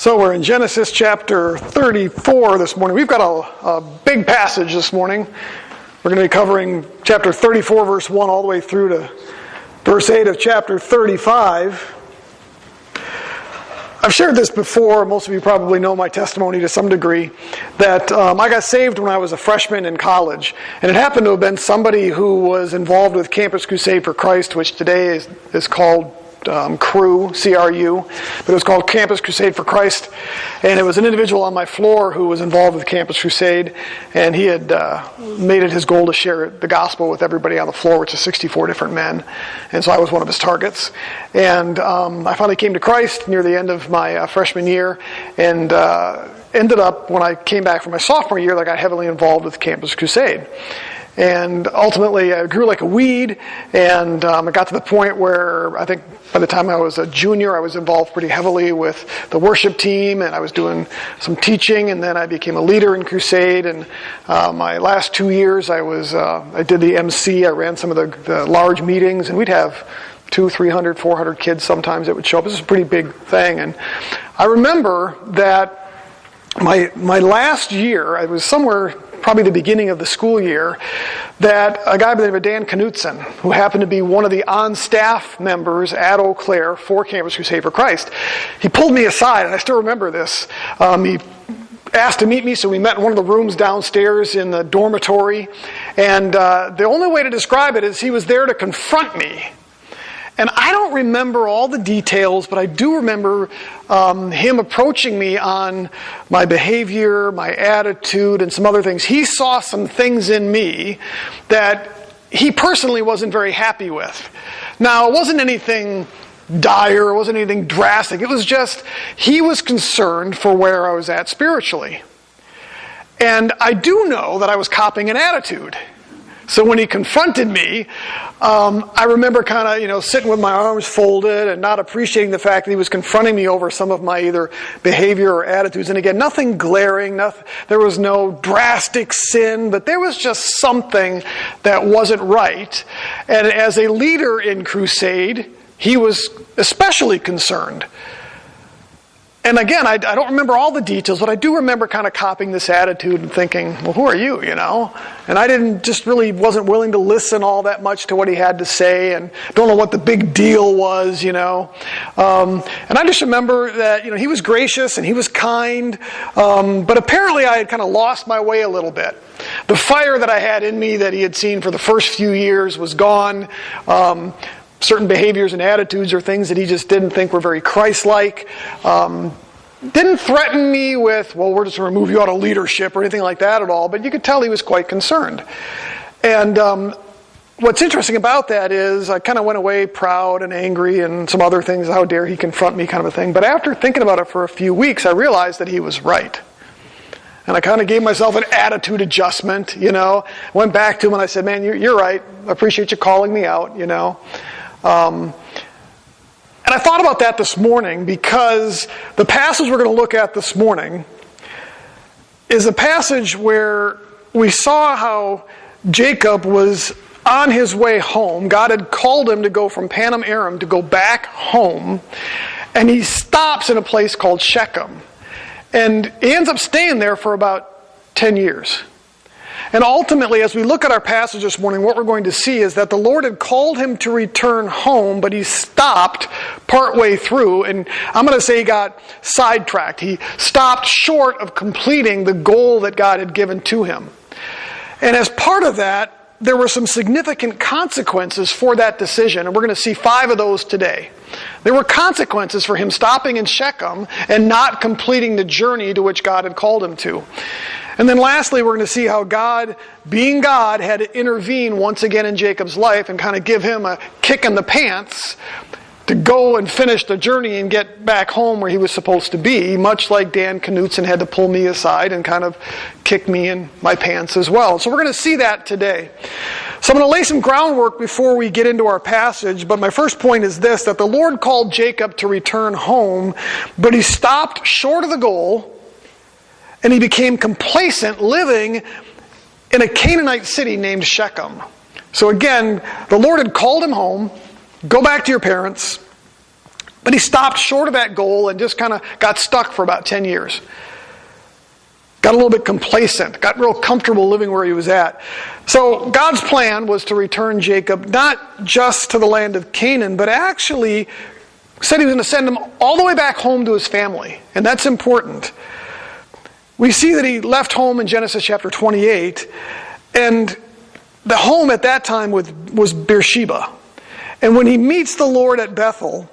So we're in Genesis chapter 34 this morning. We've got a big passage this morning. We're going to be covering chapter 34, verse 1, all the way through to verse 8 of chapter 35. I've shared this before. Most of you probably know my testimony to some degree, that I got saved when I was a freshman in college. And it happened to have been somebody who was involved with Campus Crusade for Christ, which today is called CRU, C-R-U, but it was called Campus Crusade for Christ, and it was an individual on my floor who was involved with Campus Crusade, and he had made it his goal to share the gospel with everybody on the floor, which is 64 different men, and so I was one of his targets. And I finally came to Christ near the end of my freshman year, and ended up, when I came back from my sophomore year, I got heavily involved with Campus Crusade. And ultimately, I grew like a weed, and I got to the point where I think by the time I was a junior, I was involved pretty heavily with the worship team, and I was doing some teaching, and then I became a leader in Crusade. And my last 2 years, I did the MC. I ran some of the large meetings, and we'd have 200, 300, 400 kids sometimes that would show up. This is a pretty big thing. And I remember that my last year, I was somewhere probably the beginning of the school year, that a guy by the name of Dan Knutson, who happened to be one of the on-staff members at Eau Claire for Campus Crusade for Christ, he pulled me aside, and I still remember this. He asked to meet me, so we met in one of the rooms downstairs in the dormitory, and the only way to describe it is he was there to confront me. And I don't remember all the details, but I do remember him approaching me on my behavior, my attitude, and some other things. He saw some things in me that he personally wasn't very happy with. Now, it wasn't anything dire, it wasn't anything drastic. It was just, he was concerned for where I was at spiritually. And I do know that I was copying an attitude. So when he confronted me, I remember kind of, sitting with my arms folded and not appreciating the fact that he was confronting me over some of my either behavior or attitudes. And again, nothing glaring, there was no drastic sin, but there was just something that wasn't right. And as a leader in Crusade, he was especially concerned. And again, I don't remember all the details, but I do remember kind of copying this attitude and thinking, well, who are you, And I wasn't willing to listen all that much to what he had to say, and don't know what the big deal was, And I just remember that, he was gracious and he was kind, but apparently I had kind of lost my way a little bit. The fire that I had in me that he had seen for the first few years was gone. Certain behaviors and attitudes or things that he just didn't think were very Christ-like. Didn't threaten me with, well, we're just going to remove you out of leadership or anything like that at all, but you could tell he was quite concerned. And what's interesting about that is I kind of went away proud and angry and some other things, how dare he confront me kind of a thing. But after thinking about it for a few weeks, I realized that he was right. And I kind of gave myself an attitude adjustment, Went back to him and I said, man, you're right. I appreciate you calling me out, And I thought about that this morning because the passage we're going to look at this morning is a passage where we saw how Jacob was on his way home. God had called him to go from Padan Aram to go back home. And he stops in a place called Shechem. And he ends up staying there for about 10 years. And ultimately, as we look at our passage this morning, what we're going to see is that the Lord had called him to return home, but he stopped partway through, and I'm going to say he got sidetracked. He stopped short of completing the goal that God had given to him. And as part of that, there were some significant consequences for that decision, and we're going to see 5 of those today. There were consequences for him stopping in Shechem and not completing the journey to which God had called him to. And then lastly, we're going to see how God, being God, had to intervene once again in Jacob's life and kind of give him a kick in the pants to go and finish the journey and get back home where he was supposed to be, much like Dan Knutson had to pull me aside and kind of kick me in my pants as well. So we're going to see that today. So I'm going to lay some groundwork before we get into our passage, but my first point is this, that the Lord called Jacob to return home, but he stopped short of the goal, and he became complacent living in a Canaanite city named Shechem. So again, the Lord had called him home, go back to your parents, But he stopped short of that goal and just kind of got stuck for about 10 years. Got a little bit complacent, got real comfortable living where he was at. So God's plan was to return Jacob not just to the land of Canaan, but actually said he was going to send him all the way back home to his family. And that's important. We see that he left home in Genesis chapter 28, and the home at that time was Beersheba. And when he meets the Lord at Bethel,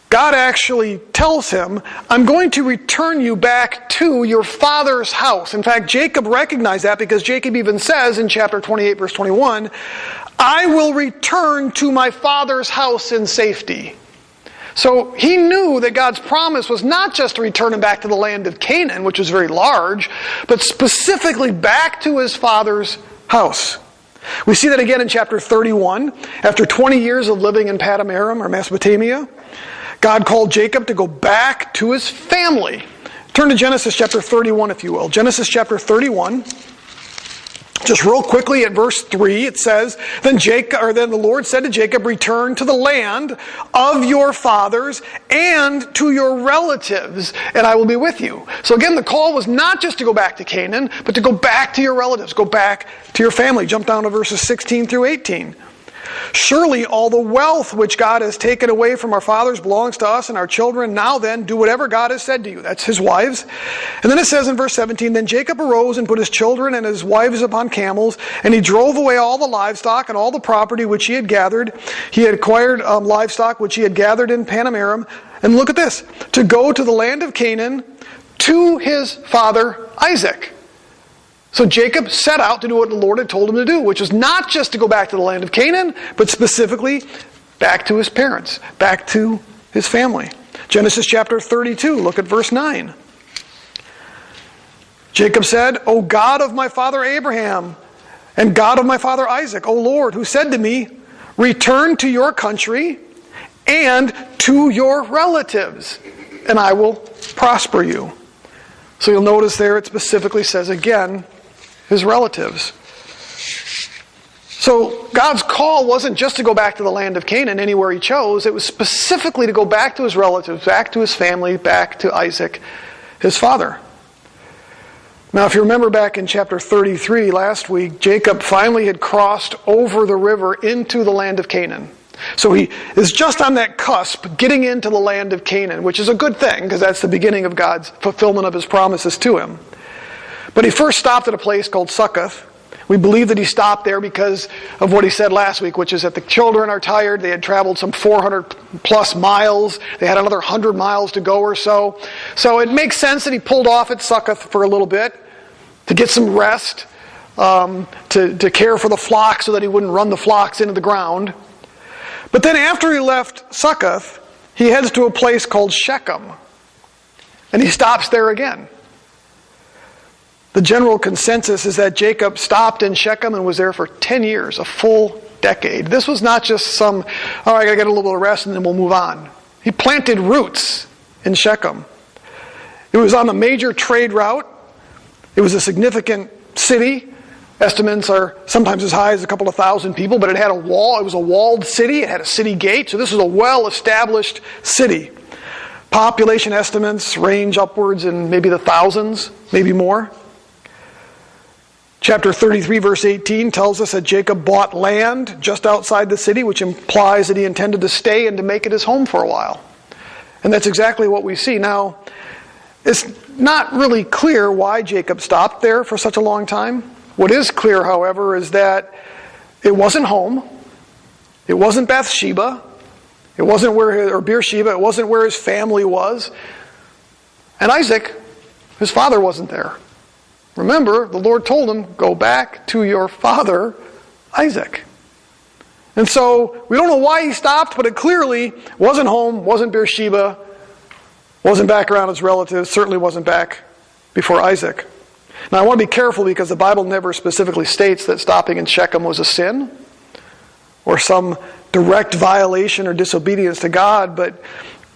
God actually tells him, I'm going to return you back to your father's house. In fact, Jacob recognized that because Jacob even says in chapter 28, verse 21, I will return to my father's house in safety. So he knew that God's promise was not just to return him back to the land of Canaan, which was very large, but specifically back to his father's house. We see that again in chapter 31. After 20 years of living in Padam Aram, or Mesopotamia, God called Jacob to go back to his family. Turn to Genesis chapter 31, if you will. Genesis chapter 31. Just real quickly at verse 3, it says, Then the Lord said to Jacob, Return to the land of your fathers and to your relatives, and I will be with you. So again, the call was not just to go back to Canaan, but to go back to your relatives, go back to your family. Jump down to verses 16 through 18. Surely all the wealth which God has taken away from our fathers belongs to us and our children. Now then, do whatever God has said to you. That's his wives. And then it says in verse 17, Then Jacob arose and put his children and his wives upon camels, and he drove away all the livestock and all the property which he had gathered. He had acquired livestock which he had gathered in Padam Aram. And look at this, to go to the land of Canaan to his father Isaac. So Jacob set out to do what the Lord had told him to do, which was not just to go back to the land of Canaan, but specifically back to his parents, back to his family. Genesis chapter 32, look at verse 9. Jacob said, O God of my father Abraham, and God of my father Isaac, O Lord, who said to me, Return to your country and to your relatives, and I will prosper you. So you'll notice there it specifically says again, his relatives. So God's call wasn't just to go back to the land of Canaan anywhere he chose. It was specifically to go back to his relatives, back to his family, back to Isaac, his father. Now if you remember back in chapter 33 last week, Jacob finally had crossed over the river into the land of Canaan. So he is just on that cusp, getting into the land of Canaan, which is a good thing because that's the beginning of God's fulfillment of his promises to him. But he first stopped at a place called Succoth. We believe that he stopped there because of what he said last week, which is that the children are tired. They had traveled some 400 plus miles. They had another 100 miles to go or so. So it makes sense that he pulled off at Succoth for a little bit to get some rest, to care for the flock so that he wouldn't run the flocks into the ground. But then after he left Succoth, he heads to a place called Shechem. And he stops there again. The general consensus is that Jacob stopped in Shechem and was there for 10 years, a full decade. This was not just some, all right, I gotta get a little bit of rest and then we'll move on. He planted roots in Shechem. It was on a major trade route. It was a significant city. Estimates are sometimes as high as a couple of thousand people, but it had a wall. It was a walled city. It had a city gate. So this was a well-established city. Population estimates range upwards in maybe the thousands, maybe more. Chapter 33, verse 18 tells us that Jacob bought land just outside the city, which implies that he intended to stay and to make it his home for a while. And that's exactly what we see. Now, it's not really clear why Jacob stopped there for such a long time. What is clear, however, is that it wasn't home. It wasn't Bathsheba. It wasn't or Beersheba. It wasn't where his family was. And Isaac, his father, wasn't there. Remember, the Lord told him, go back to your father, Isaac. And so, we don't know why he stopped, but it clearly wasn't home, wasn't Beersheba, wasn't back around his relatives, certainly wasn't back before Isaac. Now, I want to be careful because the Bible never specifically states that stopping in Shechem was a sin or some direct violation or disobedience to God, but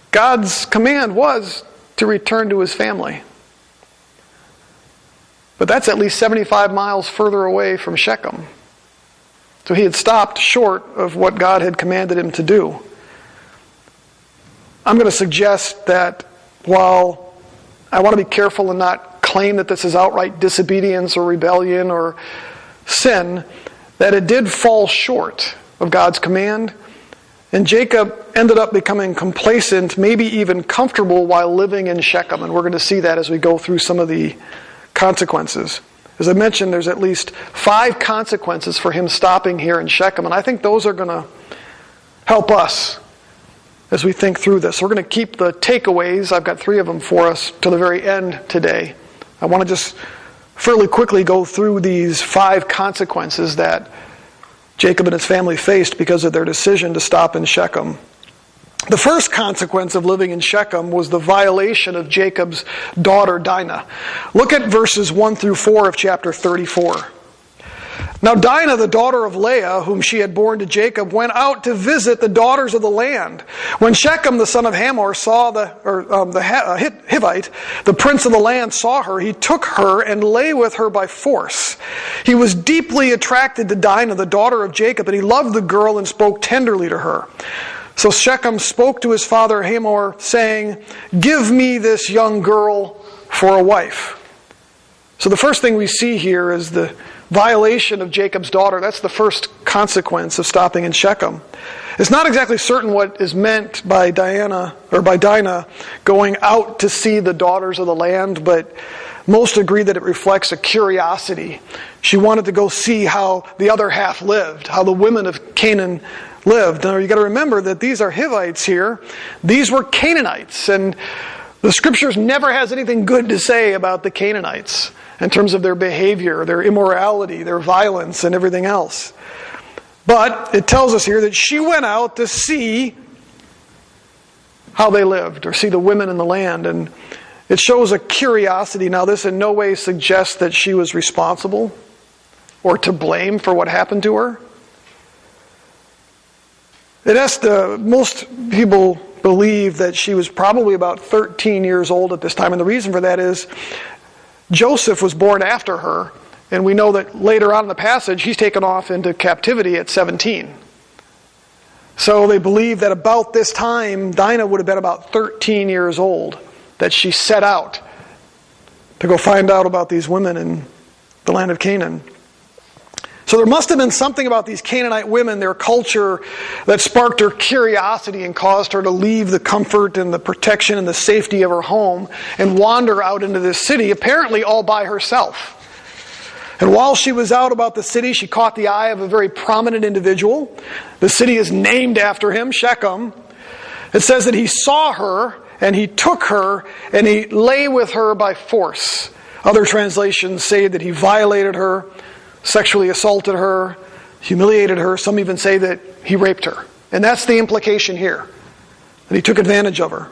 God's command was to return to his family. But that's at least 75 miles further away from Shechem. So he had stopped short of what God had commanded him to do. I'm going to suggest that while I want to be careful and not claim that this is outright disobedience or rebellion or sin, that it did fall short of God's command. And Jacob ended up becoming complacent, maybe even comfortable while living in Shechem. And we're going to see that as we go through some of the consequences. As I mentioned, there's at least 5 consequences for him stopping here in Shechem. And I think those are going to help us as we think through this. We're going to keep the takeaways. I've got 3 of them for us to the very end today. I want to just fairly quickly go through these 5 consequences that Jacob and his family faced because of their decision to stop in Shechem. The first consequence of living in Shechem was the violation of Jacob's daughter Dinah. Look at verses 1 through 4 of chapter 34. Now Dinah, the daughter of Leah, whom she had borne to Jacob, went out to visit the daughters of the land. When Shechem, the son of Hamor, saw the Hivite, the prince of the land, saw her, he took her and lay with her by force. He was deeply attracted to Dinah, the daughter of Jacob, and he loved the girl and spoke tenderly to her. So Shechem spoke to his father Hamor, saying, "Give me this young girl for a wife." So the first thing we see here is the violation of Jacob's daughter. That's the first consequence of stopping in Shechem. It's not exactly certain what is meant by Dinah going out to see the daughters of the land, but most agree that it reflects a curiosity. She wanted to go see how the other half lived, how the women of Canaan lived. Now you've got to remember that these are Hivites here. These were Canaanites, and the Scriptures never has anything good to say about the Canaanites in terms of their behavior, their immorality, their violence, and everything else. But it tells us here that she went out to see how they lived, or see the women in the land, and it shows a curiosity. Now this in no way suggests that she was responsible or to blame for what happened to her. Most people believe that she was probably about 13 years old at this time, and the reason for that is Joseph was born after her, and we know that later on in the passage he's taken off into captivity at 17. So they believe that about this time Dinah would have been about 13 years old, that she set out to go find out about these women in the land of Canaan. So there must have been something about these Canaanite women, their culture, that sparked her curiosity and caused her to leave the comfort and the protection and the safety of her home and wander out into this city, apparently all by herself. And while she was out about the city, she caught the eye of a very prominent individual. The city is named after him, Shechem. It says that he saw her and he took her and he lay with her by force. Other translations say that he violated her, sexually assaulted her, humiliated her. Some even say that he raped her. And that's the implication here, that he took advantage of her.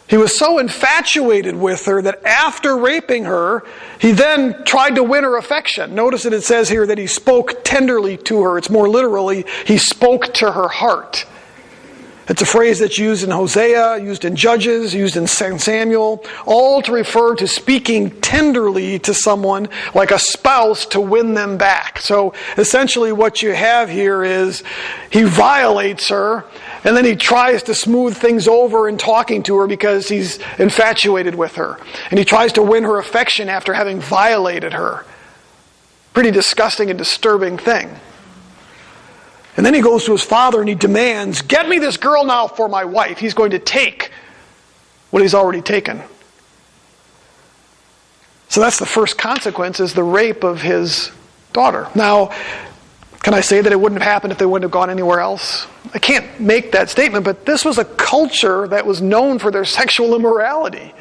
He was so infatuated with her that after raping her, he then tried to win her affection. Notice that it says here that he spoke tenderly to her. It's more literally, he spoke to her heart. It's a phrase that's used in Hosea, used in Judges, used in Samuel, all to refer to speaking tenderly to someone like a spouse to win them back. So essentially what you have here is he violates her, and then he tries to smooth things over in talking to her because he's infatuated with her. And he tries to win her affection after having violated her. Pretty disgusting and disturbing thing. And then he goes to his father and he demands, "Get me this girl now for my wife." He's going to take what he's already taken. So that's the first consequence, is the rape of his daughter. Now, can I say that it wouldn't have happened if they wouldn't have gone anywhere else? I can't make that statement, but this was a culture that was known for their sexual immorality.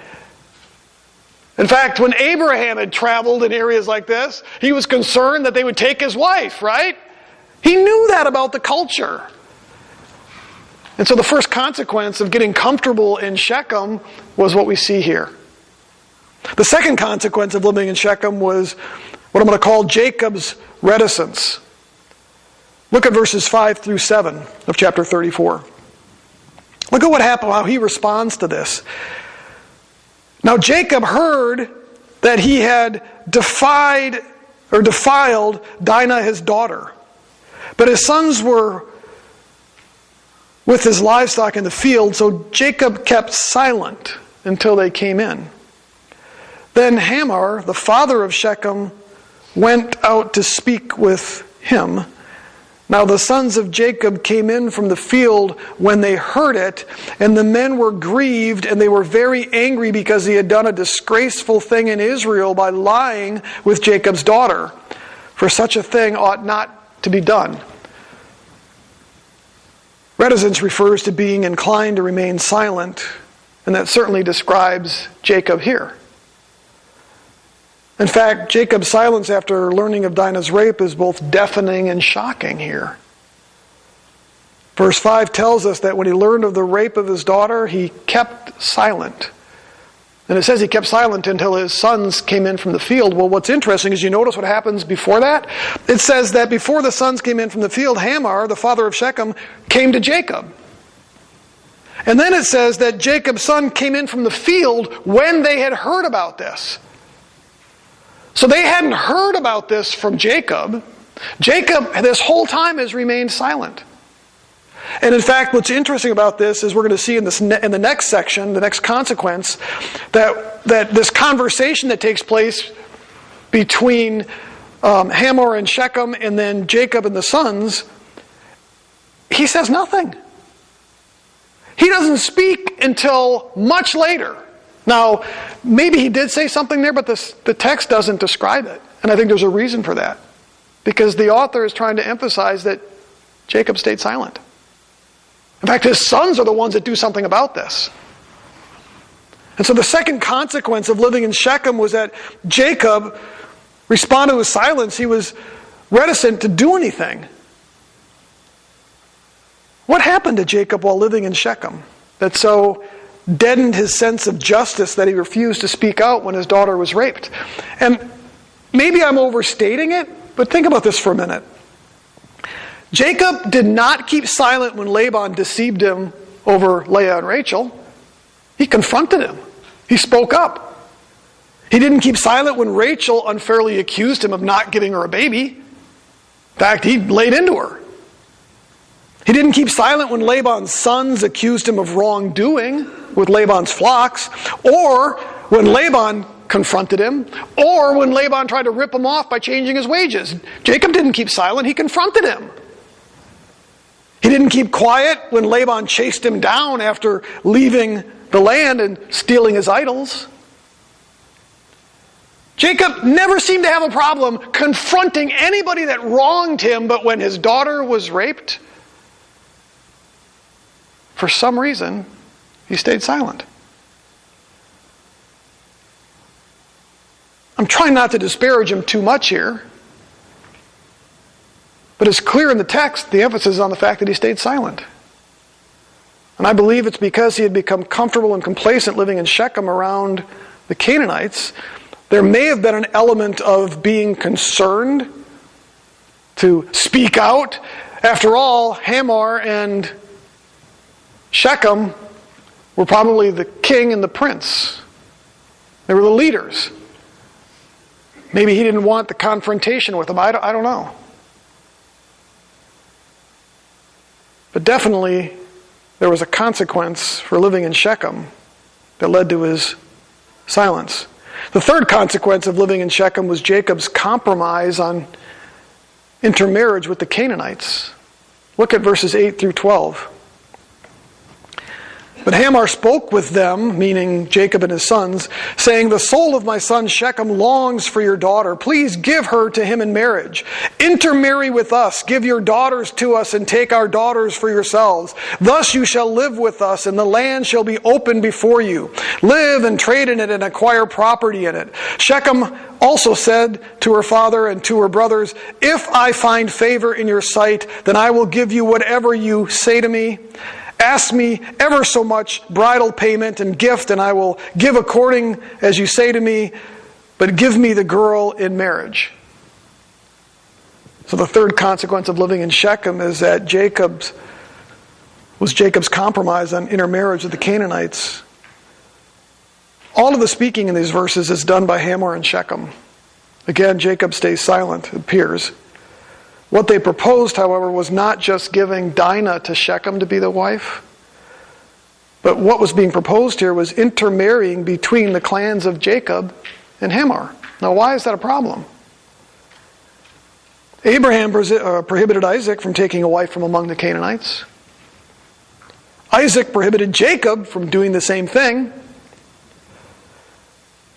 In fact, when Abraham had traveled in areas like this, he was concerned that they would take his wife, right? He knew that about the culture. And so the first consequence of getting comfortable in Shechem was what we see here. The second consequence of living in Shechem was what I'm going to call Jacob's reticence. Look at verses 5 through 7 of chapter 34. Look at what happened, how he responds to this. Now Jacob heard that he had defiled Dinah his daughter. But his sons were with his livestock in the field, so Jacob kept silent until they came in. Then Hamor, the father of Shechem, went out to speak with him. Now the sons of Jacob came in from the field when they heard it, and the men were grieved, and they were very angry because he had done a disgraceful thing in Israel by lying with Jacob's daughter. For such a thing ought not to be done. Reticence refers to being inclined to remain silent, and that certainly describes Jacob here. In fact, Jacob's silence after learning of Dinah's rape is both deafening and shocking here. Verse 5 tells us that when he learned of the rape of his daughter, he kept silent. And it says he kept silent until his sons came in from the field. Well, what's interesting is you notice what happens before that? It says that before the sons came in from the field, Hamor, the father of Shechem, came to Jacob. And then it says that Jacob's son came in from the field when they had heard about this. So they hadn't heard about this from Jacob. Jacob, this whole time, has remained silent. And in fact, what's interesting about this is we're going to see in the next section, the next consequence, that this conversation that takes place between Hamor and Shechem and then Jacob and the sons, he says nothing. He doesn't speak until much later. Now, maybe he did say something there, but the text doesn't describe it. And I think there's a reason for that. Because the author is trying to emphasize that Jacob stayed silent. In fact, his sons are the ones that do something about this. And so the second consequence of living in Shechem was that Jacob responded with silence. He was reticent to do anything. What happened to Jacob while living in Shechem that so deadened his sense of justice that he refused to speak out when his daughter was raped? And maybe I'm overstating it, but think about this for a minute. Jacob did not keep silent when Laban deceived him over Leah and Rachel. He confronted him. He spoke up. He didn't keep silent when Rachel unfairly accused him of not giving her a baby. In fact, he laid into her. He didn't keep silent when Laban's sons accused him of wrongdoing with Laban's flocks, or when Laban confronted him, or when Laban tried to rip him off by changing his wages. Jacob didn't keep silent, he confronted him. He didn't keep quiet when Laban chased him down after leaving the land and stealing his idols. Jacob never seemed to have a problem confronting anybody that wronged him, but when his daughter was raped, for some reason, he stayed silent. I'm trying not to disparage him too much here, but it's clear in the text the emphasis is on the fact that he stayed silent. And I believe it's because he had become comfortable and complacent living in Shechem around the Canaanites. There may have been an element of being concerned to speak out. After all, Hamor and Shechem were probably the king and the prince. They were the leaders. Maybe he didn't want the confrontation with them. I don't know. But definitely, there was a consequence for living in Shechem that led to his silence. The third consequence of living in Shechem was Jacob's compromise on intermarriage with the Canaanites. Look at verses 8 through 12. But Hamor spoke with them, meaning Jacob and his sons, saying, "The soul of my son Shechem longs for your daughter. Please give her to him in marriage. Intermarry with us. Give your daughters to us and take our daughters for yourselves. Thus you shall live with us, and the land shall be open before you. Live and trade in it and acquire property in it." Shechem also said to her father and to her brothers, "If I find favor in your sight, then I will give you whatever you say to me. Ask me ever so much bridal payment and gift, and I will give according as you say to me, but give me the girl in marriage." So the third consequence of living in Shechem is that Jacob's compromise on intermarriage with the Canaanites. All of the speaking in these verses is done by Hamor and Shechem. Again, Jacob stays silent, it appears. What they proposed, however, was not just giving Dinah to Shechem to be the wife, but what was being proposed here was intermarrying between the clans of Jacob and Hamor. Now, why is that a problem? Abraham prohibited Isaac from taking a wife from among the Canaanites. Isaac prohibited Jacob from doing the same thing.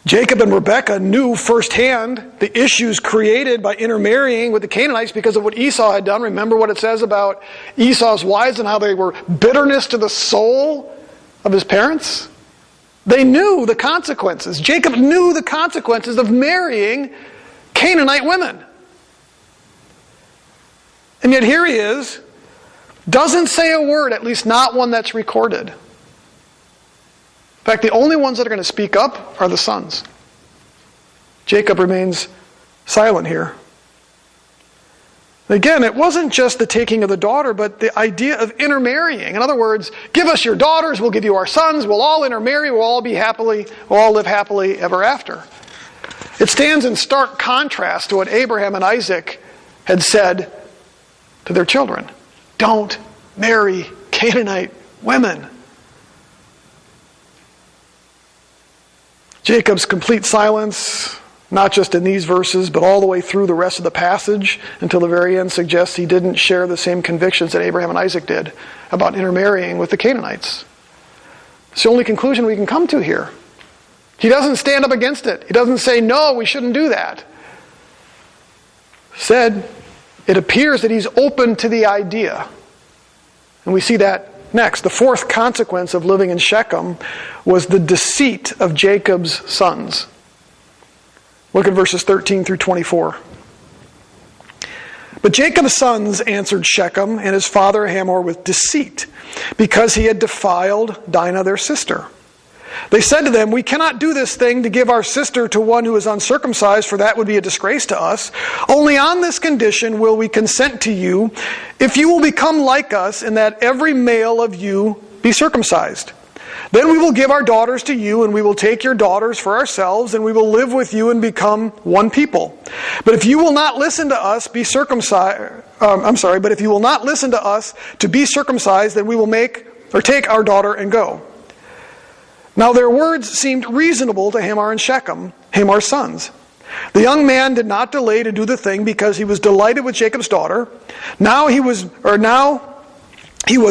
Jacob and Rebekah knew firsthand the issues created by intermarrying with the Canaanites because of what Esau had done. Remember what it says about Esau's wives and how they were bitterness to the soul of his parents? They knew the consequences. Jacob knew the consequences of marrying Canaanite women. And yet here he is, doesn't say a word, at least not one that's recorded. In fact, the only ones that are going to speak up are the sons. Jacob remains silent here. Again, it wasn't just the taking of the daughter, but the idea of intermarrying. In other words, give us your daughters, we'll give you our sons, we'll all intermarry, we'll all live happily ever after. It stands in stark contrast to what Abraham and Isaac had said to their children. Don't marry Canaanite women. Jacob's complete silence, not just in these verses, but all the way through the rest of the passage until the very end, suggests he didn't share the same convictions that Abraham and Isaac did about intermarrying with the Canaanites. It's the only conclusion we can come to here. He doesn't stand up against it. He doesn't say, no, we shouldn't do that. Instead, it appears that he's open to the idea. And we see that next. The fourth consequence of living in Shechem was the deceit of Jacob's sons. Look at verses 13 through 24. But Jacob's sons answered Shechem and his father Hamor with deceit, because he had defiled Dinah their sister. They said to them, we cannot do this thing to give our sister to one who is uncircumcised, for that would be a disgrace to us. Only on this condition will we consent to you, if you will become like us, in that every male of you be circumcised. Then we will give our daughters to you, and we will take your daughters for ourselves, and we will live with you and become one people. But if you will not listen to us, but if you will not listen to us to be circumcised, then we will take our daughter and go. Now their words seemed reasonable to Hamor and Shechem, Hamor's sons. The young man did not delay to do the thing because he was delighted with Jacob's daughter. Now he was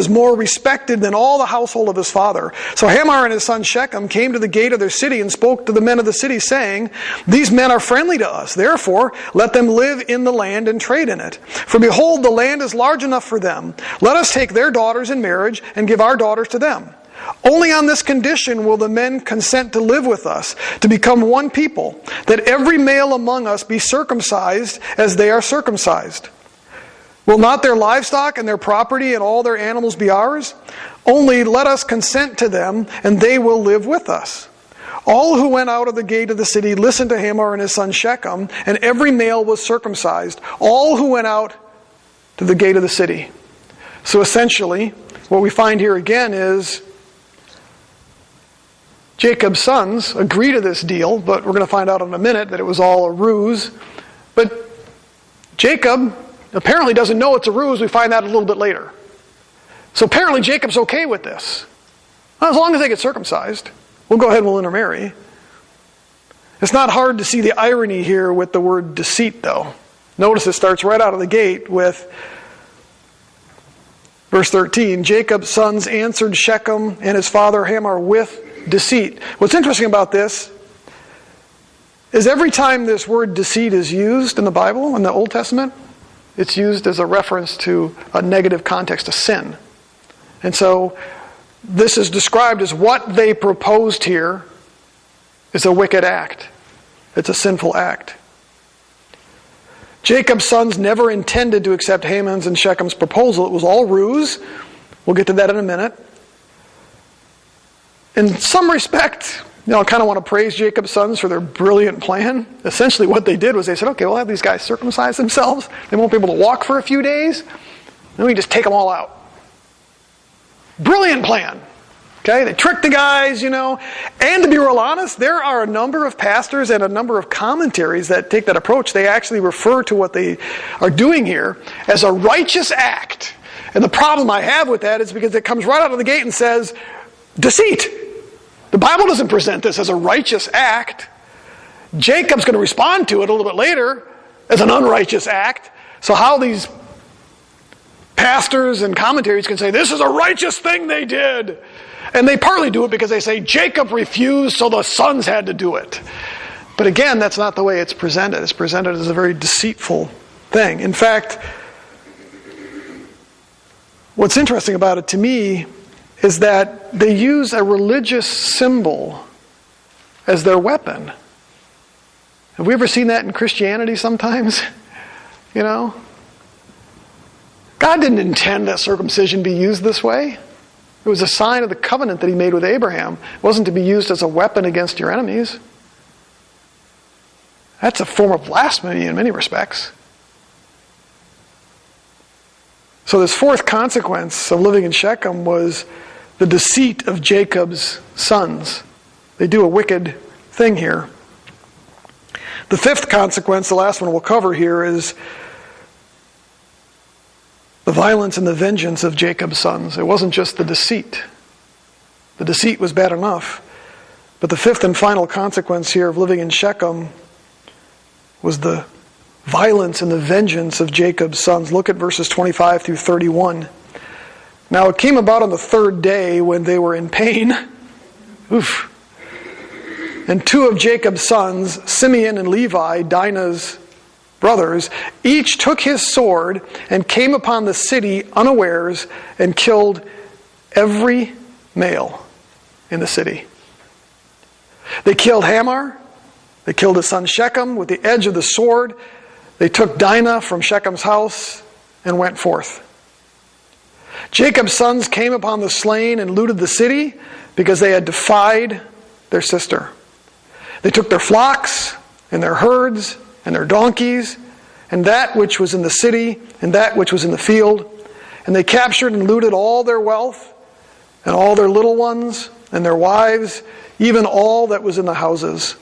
more respected than all the household of his father. So Hamor and his son Shechem came to the gate of their city and spoke to the men of the city, saying, these men are friendly to us. Therefore, let them live in the land and trade in it. For behold, the land is large enough for them. Let us take their daughters in marriage and give our daughters to them. Only on this condition will the men consent to live with us, to become one people, that every male among us be circumcised as they are circumcised. Will not their livestock and their property and all their animals be ours? Only let us consent to them, and they will live with us. All who went out of the gate of the city listened to Hamor and his son Shechem, and every male was circumcised. All who went out to the gate of the city. So essentially, what we find here again is Jacob's sons agree to this deal, but we're going to find out in a minute that it was all a ruse. But Jacob apparently doesn't know it's a ruse. We find that a little bit later. So apparently Jacob's okay with this. Well, as long as they get circumcised, we'll go ahead and we'll intermarry. It's not hard to see the irony here with the word deceit, though. Notice it starts right out of the gate with verse 13. Jacob's sons answered Shechem and his father Hamor with deceit. What's interesting about this is every time this word deceit is used in the Bible, in the Old Testament, it's used as a reference to a negative context, a sin. And so this is described as what they proposed here is a wicked act. It's a sinful act. Jacob's sons never intended to accept Haman's and Shechem's proposal. It was all ruse. We'll get to that in a minute. In some respect, I kind of want to praise Jacob's sons for their brilliant plan. Essentially what they did was they said, okay, we'll have these guys circumcise themselves. They won't be able to walk for a few days. Then we just take them all out. Brilliant plan. Okay, they trick the guys, And to be real honest, there are a number of pastors and a number of commentaries that take that approach. They actually refer to what they are doing here as a righteous act. And the problem I have with that is because it comes right out of the gate and says, deceit. The Bible doesn't present this as a righteous act. Jacob's going to respond to it a little bit later as an unrighteous act. So how these pastors and commentaries can say, this is a righteous thing they did. And they partly do it because they say, Jacob refused, so the sons had to do it. But again, that's not the way it's presented. It's presented as a very deceitful thing. In fact, what's interesting about it to me is that they use a religious symbol as their weapon. Have we ever seen that in Christianity sometimes? God didn't intend that circumcision be used this way. It was a sign of the covenant that he made with Abraham. It wasn't to be used as a weapon against your enemies. That's a form of blasphemy in many respects. So this fourth consequence of living in Shechem was the deceit of Jacob's sons. They do a wicked thing here. The fifth consequence, the last one we'll cover here, is the violence and the vengeance of Jacob's sons. It wasn't just the deceit. The deceit was bad enough. But the fifth and final consequence here of living in Shechem was the violence and the vengeance of Jacob's sons. Look at verses 25 through 31. Now it came about on the third day when they were in pain. Oof. And two of Jacob's sons, Simeon and Levi, Dinah's brothers, each took his sword and came upon the city unawares and killed every male in the city. They killed Hamor. They killed his son Shechem with the edge of the sword. They took Dinah from Shechem's house and went forth. Jacob's sons came upon the slain and looted the city because they had defied their sister. They took their flocks and their herds and their donkeys and that which was in the city and that which was in the field, and they captured and looted all their wealth and all their little ones and their wives, even all that was in the houses.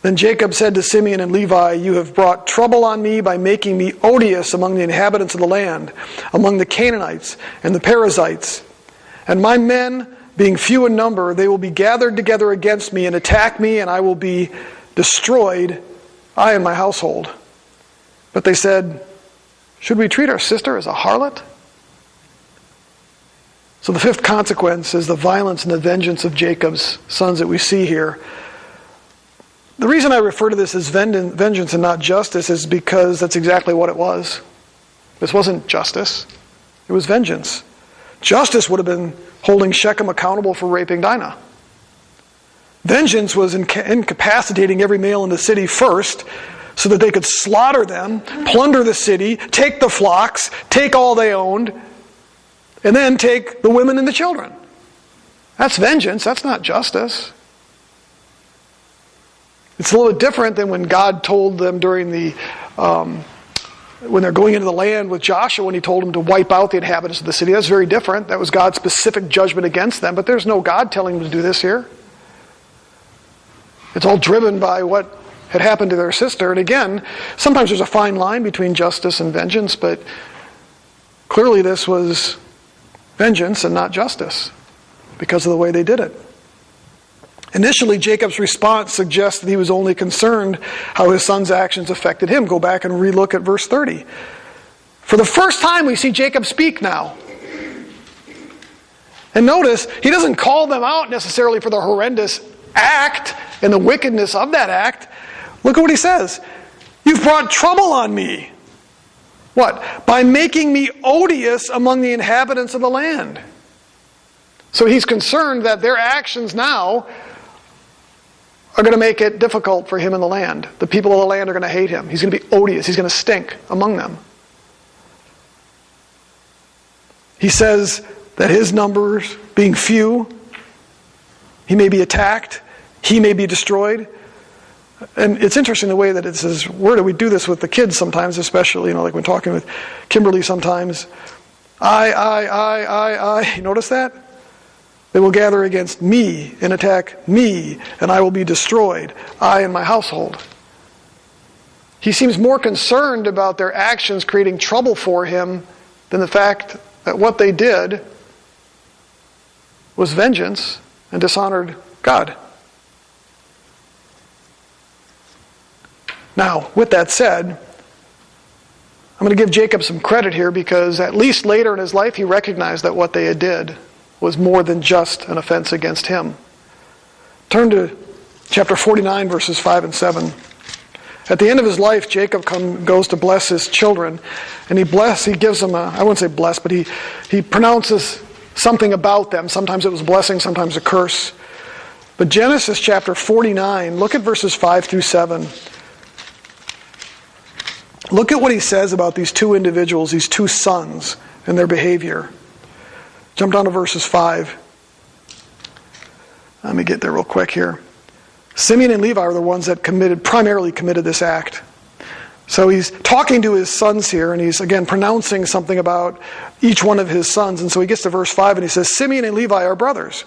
Then Jacob said to Simeon and Levi, you have brought trouble on me by making me odious among the inhabitants of the land, among the Canaanites and the Perizzites. And my men, being few in number, they will be gathered together against me and attack me, and I will be destroyed, I and my household. But they said, should we treat our sister as a harlot? So the fifth consequence is the violence and the vengeance of Jacob's sons that we see here. The reason I refer to this as vengeance and not justice is because that's exactly what it was. This wasn't justice. It was vengeance. Justice would have been holding Shechem accountable for raping Dinah. Vengeance was incapacitating every male in the city first so that they could slaughter them, plunder the city, take the flocks, take all they owned, and then take the women and the children. That's vengeance. That's not justice. It's a little bit different than when God told them during the when they're going into the land with Joshua, when he told them to wipe out the inhabitants of the city. That's very different. That was God's specific judgment against them. But there's no God telling them to do this here. It's all driven by what had happened to their sister. And again, sometimes there's a fine line between justice and vengeance, but clearly this was vengeance and not justice because of the way they did it. Initially, Jacob's response suggests that he was only concerned how his son's actions affected him. Go back and relook at verse 30. For the first time, we see Jacob speak now. And notice, he doesn't call them out necessarily for the horrendous act and the wickedness of that act. Look at what he says. You've brought trouble on me. What? By making me odious among the inhabitants of the land. So he's concerned that their actions now are going to make it difficult for him in the land. The people of the land are going to hate him. He's going to be odious. He's going to stink among them. He says that his numbers being few, he may be attacked, he may be destroyed. And it's interesting the way that it says, where do we do this with the kids sometimes, especially, like when talking with Kimberly sometimes. I. You notice that? They will gather against me and attack me, and I will be destroyed, I and my household. He seems more concerned about their actions creating trouble for him than the fact that what they did was vengeance and dishonored God. Now, with that said, I'm going to give Jacob some credit here because at least later in his life he recognized that what they had did was more than just an offense against him. Turn to chapter 49, verses 5 and 7. At the end of his life, Jacob goes to bless his children, and he gives them I wouldn't say bless, but he pronounces something about them. Sometimes it was a blessing, sometimes a curse. But Genesis chapter 49, look at verses 5 through 7. Look at what he says about these two individuals, these two sons, and their behavior. Jump down to verses 5. Let me get there real quick here. Simeon and Levi are the ones that primarily committed this act. So he's talking to his sons here, and he's again pronouncing something about each one of his sons. And so he gets to verse 5 and he says, Simeon and Levi are brothers.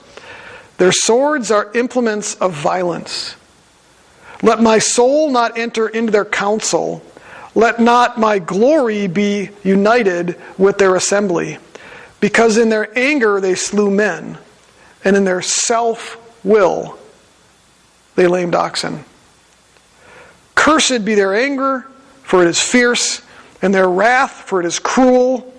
Their swords are implements of violence. Let my soul not enter into their counsel. Let not my glory be united with their assembly. Because in their anger they slew men, and in their self-will they lamed oxen. Cursed be their anger, for it is fierce, and their wrath, for it is cruel.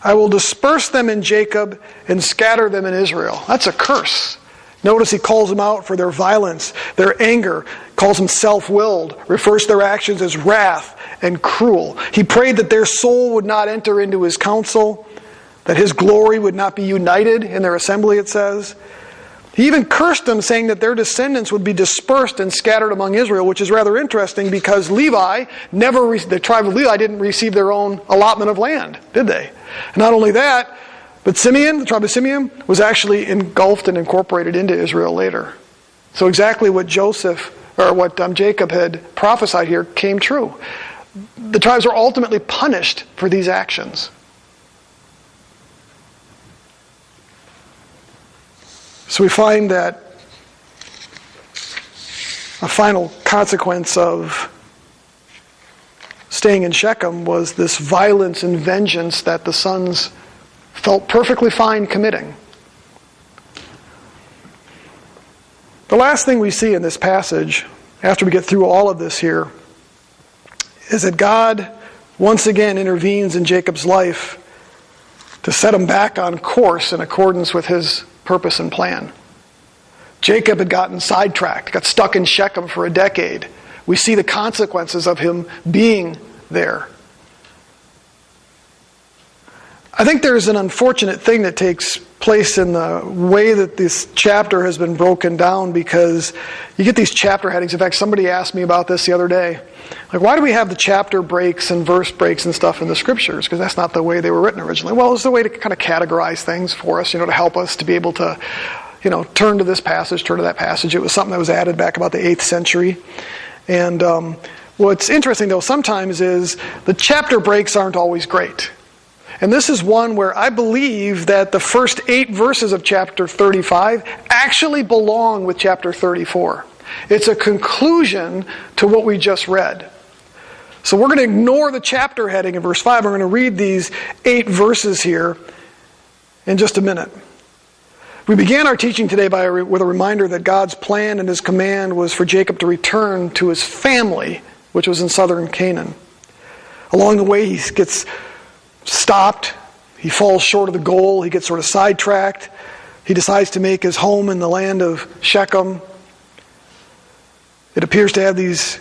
I will disperse them in Jacob and scatter them in Israel. That's a curse. Notice he calls them out for their violence, their anger, calls them self-willed, refers to their actions as wrath and cruel. He prayed that their soul would not enter into his counsel, that his glory would not be united in their assembly, it says. He even cursed them, saying that their descendants would be dispersed and scattered among Israel, which is rather interesting because the tribe of Levi didn't receive their own allotment of land, did they? And not only that, but Simeon, the tribe of Simeon, was actually engulfed and incorporated into Israel later. So exactly what Jacob had prophesied here came true. The tribes were ultimately punished for these actions. So we find that a final consequence of staying in Shechem was this violence and vengeance that the sons felt perfectly fine committing. The last thing we see in this passage, after we get through all of this here, is that God once again intervenes in Jacob's life to set him back on course in accordance with his purpose and plan. Jacob had gotten sidetracked, got stuck in Shechem for a decade. We see the consequences of him being there. I think there's an unfortunate thing that takes place in the way that this chapter has been broken down, because you get these chapter headings. In fact, somebody asked me about this the other day. Like, why do we have the chapter breaks and verse breaks and stuff in the scriptures? Because that's not the way they were written originally. Well, it's the way to kind of categorize things for us, to help us to be able to, turn to this passage, turn to that passage. It was something that was added back about the 8th century. And what's interesting, though, sometimes is the chapter breaks aren't always great. And this is one where I believe that the first 8 verses of chapter 35 actually belong with chapter 34. It's a conclusion to what we just read. So we're going to ignore the chapter heading in verse 5. We're going to read these 8 verses here in just a minute. We began our teaching today with a reminder that God's plan and his command was for Jacob to return to his family, which was in southern Canaan. Along the way, he gets stopped. He falls short of the goal. He gets sort of sidetracked. He decides to make his home in the land of Shechem. It appears to have these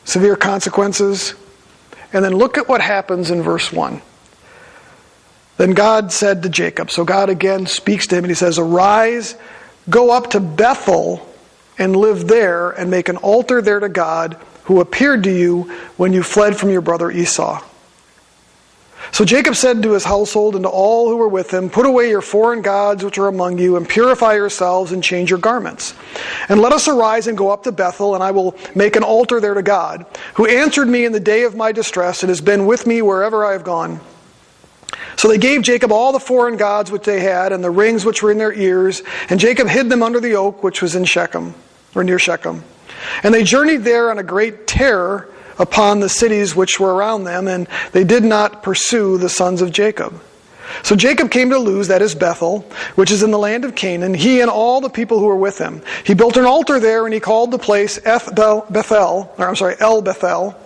severe consequences. And then look at what happens in verse 1. Then God said to Jacob, so God again speaks to him and he says, arise, go up to Bethel and live there and make an altar there to God who appeared to you when you fled from your brother Esau. So Jacob said to his household and to all who were with him, put away your foreign gods which are among you, and purify yourselves and change your garments. And let us arise and go up to Bethel, and I will make an altar there to God, who answered me in the day of my distress and has been with me wherever I have gone. So they gave Jacob all the foreign gods which they had, and the rings which were in their ears, and Jacob hid them under the oak which was in Shechem, or near Shechem. And they journeyed there on a great terror upon the cities which were around them, and they did not pursue the sons of Jacob. So Jacob came to Luz, that is Bethel, which is in the land of Canaan, he and all the people who were with him. He built an altar there, and he called the place El Bethel,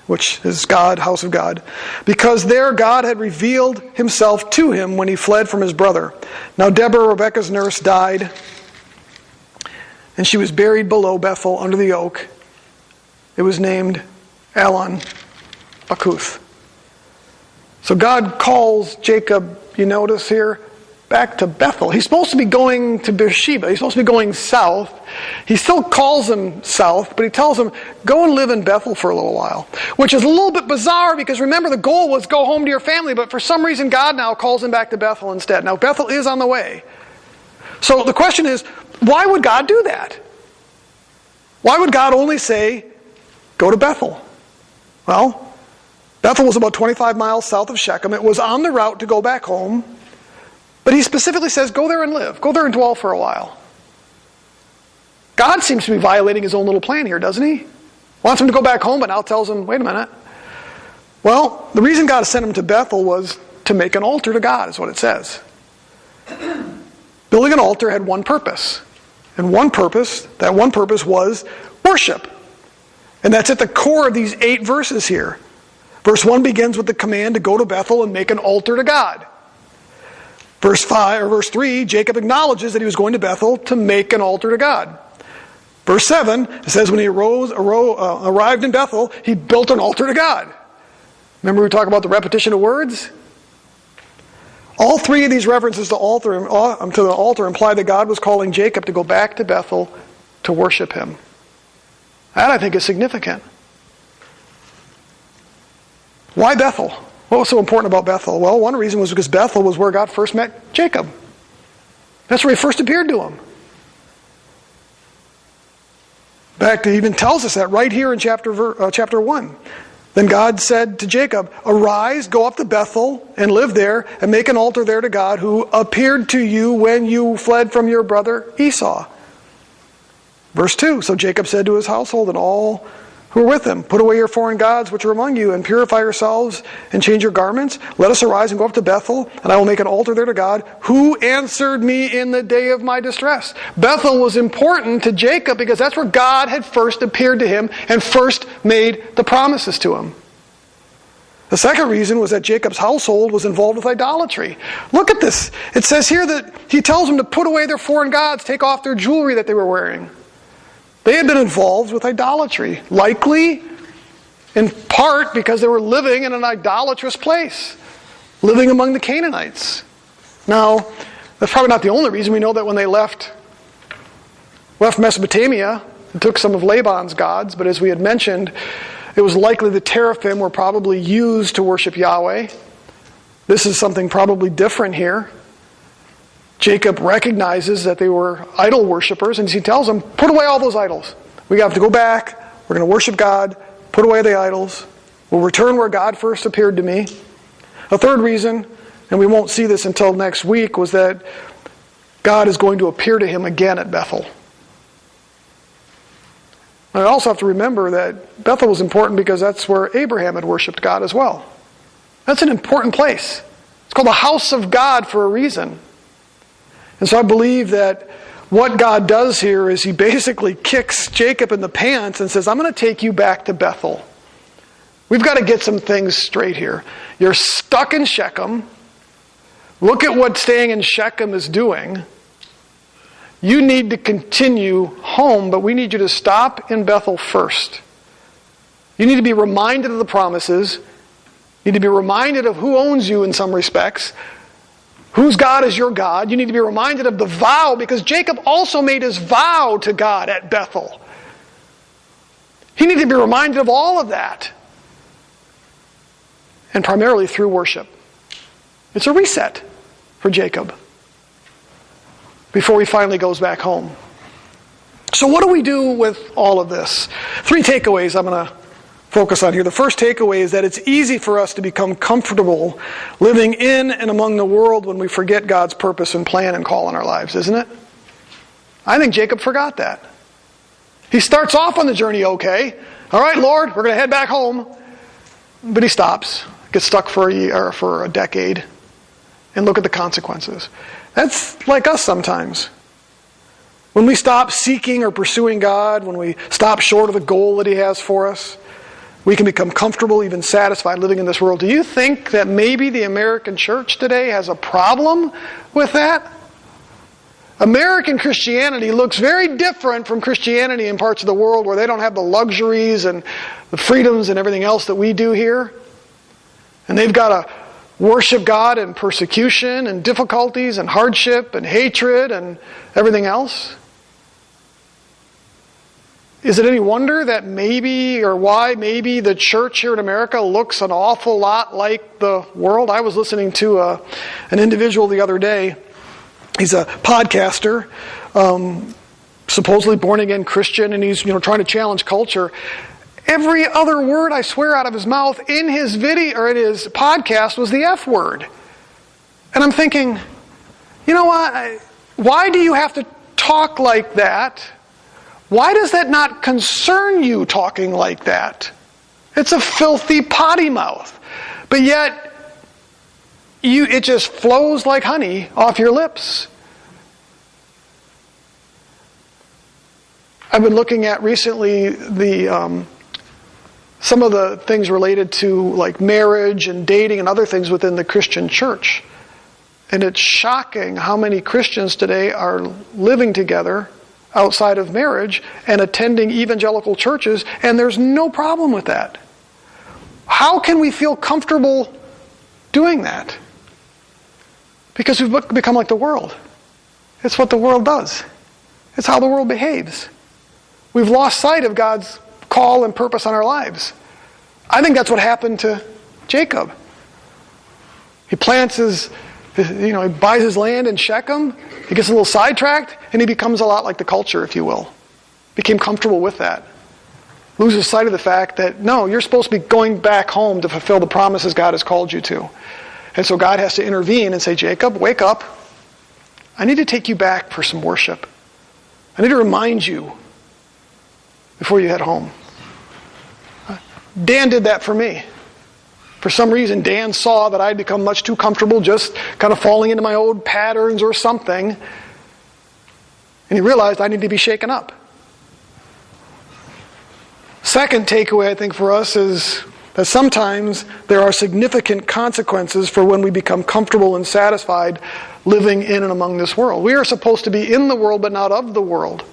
which is God, house of God, because there God had revealed himself to him when he fled from his brother. Now Deborah, Rebekah's nurse, died, and she was buried below Bethel under the oak. It was named Allon Bakuth. So God calls Jacob, you notice here, back to Bethel. He's supposed to be going to Beersheba. He's supposed to be going south. He still calls him south, but he tells him, go and live in Bethel for a little while. Which is a little bit bizarre because remember the goal was go home to your family, but for some reason God now calls him back to Bethel instead. Now Bethel is on the way. So the question is, why would God do that? Why would God only say, go to Bethel? Well, Bethel was about 25 miles south of Shechem. It was on the route to go back home. But he specifically says, go there and live. Go there and dwell for a while. God seems to be violating his own little plan here, doesn't he? Wants him to go back home, but now tells him, wait a minute. Well, the reason God sent him to Bethel was to make an altar to God, is what it says. Building an altar had one purpose. And that one purpose was worship. And that's at the core of these 8 verses here. Verse 1 begins with the command to go to Bethel and make an altar to God. Verse 3, Jacob acknowledges that he was going to Bethel to make an altar to God. Verse 7, it says when he arrived in Bethel, he built an altar to God. Remember we were talking about the repetition of words? All 3 of these references to the altar imply that God was calling Jacob to go back to Bethel to worship him. That I think is significant. Why Bethel? What was so important about Bethel? Well, one reason was because Bethel was where God first met Jacob. That's where he first appeared to him. In fact, it even tells us that right here in chapter 1. Then God said to Jacob, arise, go up to Bethel and live there and make an altar there to God who appeared to you when you fled from your brother Esau. Verse 2, so Jacob said to his household and all who are with him, put away your foreign gods which are among you, and purify yourselves, and change your garments. Let us arise and go up to Bethel, and I will make an altar there to God, who answered me in the day of my distress. Bethel was important to Jacob because that's where God had first appeared to him and first made the promises to him. The second reason was that Jacob's household was involved with idolatry. Look at this. It says here that he tells them to put away their foreign gods, take off their jewelry that they were wearing. They had been involved with idolatry, likely in part because they were living in an idolatrous place, living among the Canaanites. Now, that's probably not the only reason. We know that when they left Mesopotamia and took some of Laban's gods, but as we had mentioned, it was likely the teraphim were probably used to worship Yahweh. This is something probably different here. Jacob recognizes that they were idol worshippers, and he tells them, put away all those idols. We have to go back. We're going to worship God. Put away the idols. We'll return where God first appeared to me. A third reason, and we won't see this until next week, was that God is going to appear to him again at Bethel. I also have to remember that Bethel was important because that's where Abraham had worshipped God as well. That's an important place. It's called the house of God for a reason. And so I believe that what God does here is he basically kicks Jacob in the pants and says, I'm going to take you back to Bethel. We've got to get some things straight here. You're stuck in Shechem. Look at what staying in Shechem is doing. You need to continue home, but we need you to stop in Bethel first. You need to be reminded of the promises. You need to be reminded of who owns you in some respects. Whose God is your God? You need to be reminded of the vow, because Jacob also made his vow to God at Bethel. He needed to be reminded of all of that. And primarily through worship. It's a reset for Jacob before he finally goes back home. So what do we do with all of this? 3 takeaways I'm going to focus on here. The first takeaway is that it's easy for us to become comfortable living in and among the world when we forget God's purpose and plan and call in our lives, isn't it? I think Jacob forgot that. He starts off on the journey okay. All right, Lord, we're going to head back home. But he stops, gets stuck for a year or for a decade, and look at the consequences. That's like us sometimes. When we stop seeking or pursuing God, when we stop short of the goal that He has for us, we can become comfortable, even satisfied living in this world. Do you think that maybe the American church today has a problem with that? American Christianity looks very different from Christianity in parts of the world where they don't have the luxuries and the freedoms and everything else that we do here. And they've got to worship God in persecution and difficulties and hardship and hatred and everything else. Is it any wonder that why maybe the church here in America looks an awful lot like the world? I was listening to an individual the other day. He's a podcaster, supposedly born-again Christian, and he's trying to challenge culture. Every other word, I swear, out of his mouth in his video or in his podcast was the F word. And I'm thinking, you know what? Why do you have to talk like that? Why does that not concern you talking like that? It's a filthy potty mouth. But yet, it just flows like honey off your lips. I've been looking at recently some of the things related to like marriage and dating and other things within the Christian church. And it's shocking how many Christians today are living together outside of marriage and attending evangelical churches, and there's no problem with that. How can we feel comfortable doing that? Because we've become like the world. It's what the world does. It's how the world behaves. We've lost sight of God's call and purpose on our lives. I think that's what happened to Jacob. He plants he buys his land in Shechem, he gets a little sidetracked, and he becomes a lot like the culture, if you will. Became comfortable with that. Loses sight of the fact that, no, you're supposed to be going back home to fulfill the promises God has called you to. And so God has to intervene and say, Jacob, wake up. I need to take you back for some worship. I need to remind you before you head home. Dan did that for me. For some reason, Dan saw that I'd become much too comfortable just kind of falling into my old patterns or something. And he realized I need to be shaken up. Second takeaway, I think, for us is that sometimes there are significant consequences for when we become comfortable and satisfied living in and among this world. We are supposed to be in the world, but not of the world.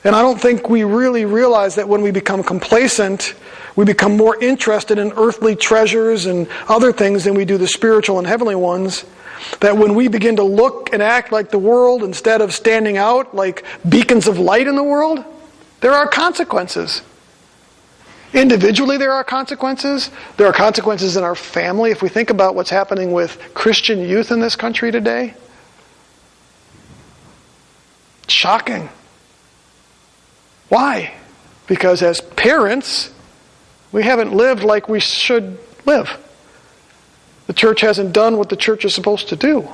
And I don't think we really realize that when we become complacent, we become more interested in earthly treasures and other things than we do the spiritual and heavenly ones. That when we begin to look and act like the world instead of standing out like beacons of light in the world, there are consequences. Individually, there are consequences. There are consequences in our family. If we think about what's happening with Christian youth in this country today, it's shocking. Why? Because as parents, we haven't lived like we should live. The church hasn't done what the church is supposed to do.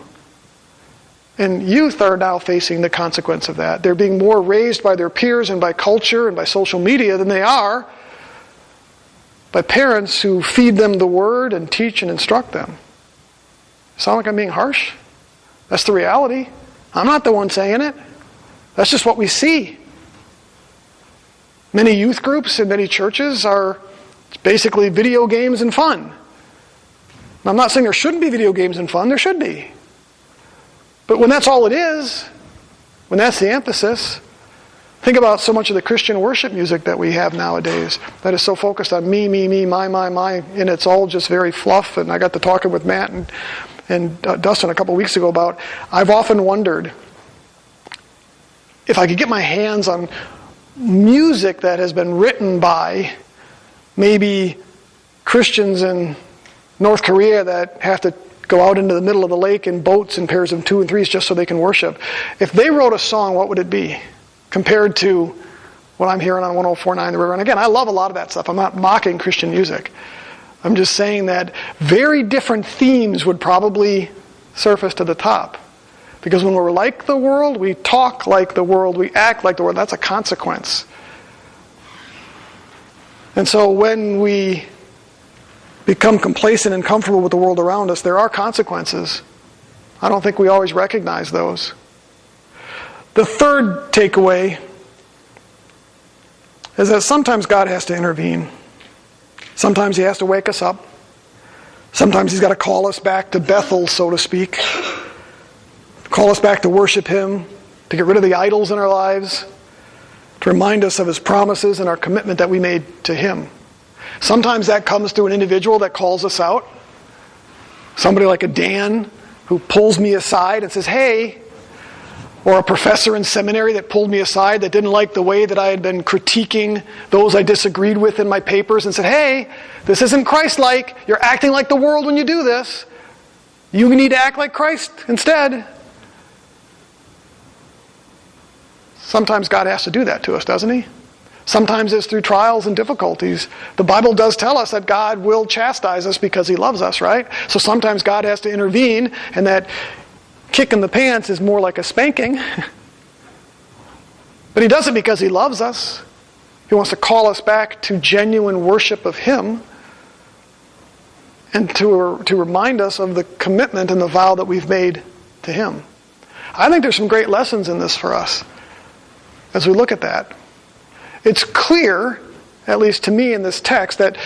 And youth are now facing the consequence of that. They're being more raised by their peers and by culture and by social media than they are by parents who feed them the word and teach and instruct them. Sound like I'm being harsh? That's the reality. I'm not the one saying it. That's just what we see. Many youth groups in many churches are basically video games and fun. Now, I'm not saying there shouldn't be video games and fun. There should be. But when that's all it is, when that's the emphasis, think about so much of the Christian worship music that we have nowadays that is so focused on me, my, and it's all just very fluff. And I got to talking with Matt and Dustin a couple weeks ago about, I've often wondered if I could get my hands on music that has been written by maybe Christians in North Korea that have to go out into the middle of the lake in boats in pairs of 2 and 3s just so they can worship. If they wrote a song, what would it be compared to what I'm hearing on 104.9 The River. And again, I love a lot of that stuff. I'm not mocking Christian music. I'm just saying that very different themes would probably surface to the top. Because when we're like the world, we talk like the world, we act like the world. That's a consequence. And so when we become complacent and comfortable with the world around us, there are consequences. I don't think we always recognize those. The third takeaway is that sometimes God has to intervene. Sometimes He has to wake us up. Sometimes He's got to call us back to Bethel, so to speak. Call us back to worship Him, to get rid of the idols in our lives, to remind us of His promises and our commitment that we made to Him. Sometimes that comes through an individual that calls us out. Somebody like a Dan who pulls me aside and says, hey, or a professor in seminary that pulled me aside that didn't like the way that I had been critiquing those I disagreed with in my papers and said, hey, this isn't Christ-like. You're acting like the world when you do this. You need to act like Christ instead. Sometimes God has to do that to us, doesn't He? Sometimes it's through trials and difficulties. The Bible does tell us that God will chastise us because He loves us, right? So sometimes God has to intervene, and that kick in the pants is more like a spanking. But He does it because He loves us. He wants to call us back to genuine worship of Him, and to remind us of the commitment and the vow that we've made to Him. I think there's some great lessons in this for us as we look at that. It's clear, at least to me in this text, that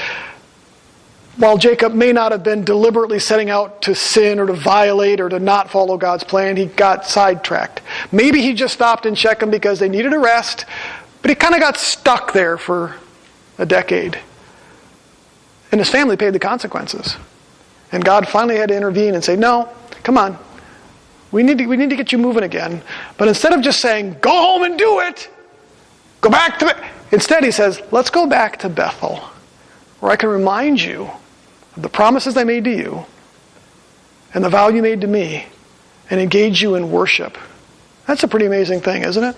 while Jacob may not have been deliberately setting out to sin or to violate or to not follow God's plan, he got sidetracked. Maybe he just stopped in Shechem because they needed a rest, but he kind of got stuck there for a decade. And his family paid the consequences. And God finally had to intervene and say, no, come on. We need to get you moving again. But instead of just saying, go home and do it, go back to it. Instead he says, let's go back to Bethel, where I can remind you of the promises I made to you and the vow you made to me, and engage you in worship. That's a pretty amazing thing, isn't it?